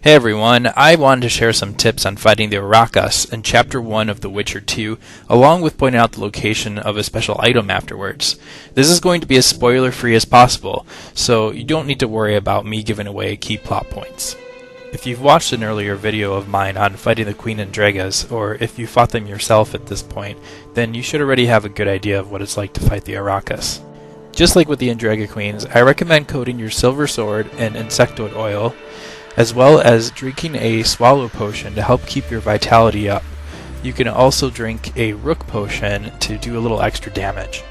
Hey everyone, I wanted to share some tips on fighting the Arakas in Chapter 1 of The Witcher 2, along with pointing out the location of a special item afterwards. This is going to be as spoiler-free as possible, so you don't need to worry about me giving away key plot points. If you've watched an earlier video of mine on fighting the Queen Andregas, or if you fought them yourself at this point, then you should already have a good idea of what it's like to fight the Arakas. Just like with the Andrega Queens, I recommend coating your silver sword in insectoid oil, as well as drinking a swallow potion to help keep your vitality up. You can also drink a rook potion to do a little extra damage.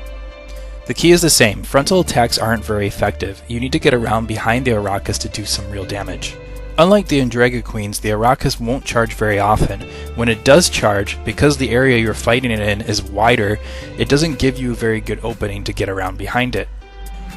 The key is the same. Frontal attacks aren't very effective. You need to get around behind the Arakas to do some real damage. Unlike the Andrega Queens, the Arakas won't charge very often. When it does charge, because the area you're fighting it in is wider, it doesn't give you a very good opening to get around behind it.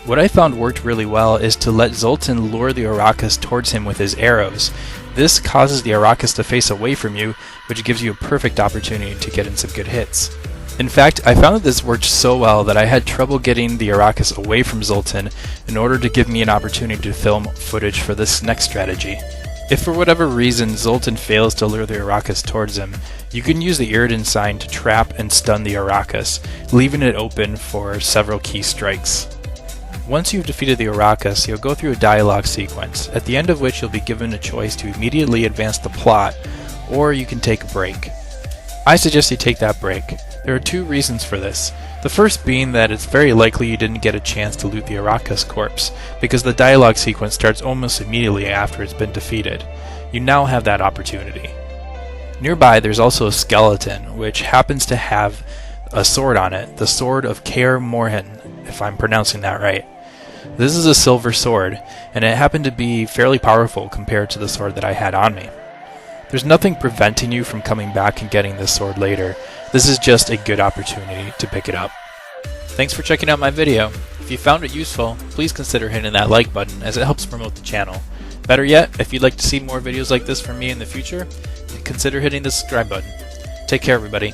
What I found worked really well is to let Zoltan lure the Arakas towards him with his arrows. This causes the Arakas to face away from you, which gives you a perfect opportunity to get in some good hits. In fact, I found that this worked so well that I had trouble getting the Arakas away from Zoltan in order to give me an opportunity to film footage for this next strategy. If for whatever reason Zoltan fails to lure the Arakas towards him, you can use the Iridan sign to trap and stun the Arakas, leaving it open for several key strikes. Once you've defeated the Arakas, you'll go through a dialogue sequence, at the end of which you'll be given a choice to immediately advance the plot, or you can take a break. I suggest you take that break. There are two reasons for this. The first being that it's very likely you didn't get a chance to loot the Arakas corpse, because the dialogue sequence starts almost immediately after it's been defeated. You now have that opportunity. Nearby there's also a skeleton, which happens to have a sword on it, the Sword of Kaer Morhen, if I'm pronouncing that right. This is a silver sword, and it happened to be fairly powerful compared to the sword that I had on me. There's nothing preventing you from coming back and getting this sword later. This is just a good opportunity to pick it up. Thanks for checking out my video. If you found it useful, please consider hitting that like button as it helps promote the channel. Better yet, if you'd like to see more videos like this from me in the future, consider hitting the subscribe button. Take care everybody.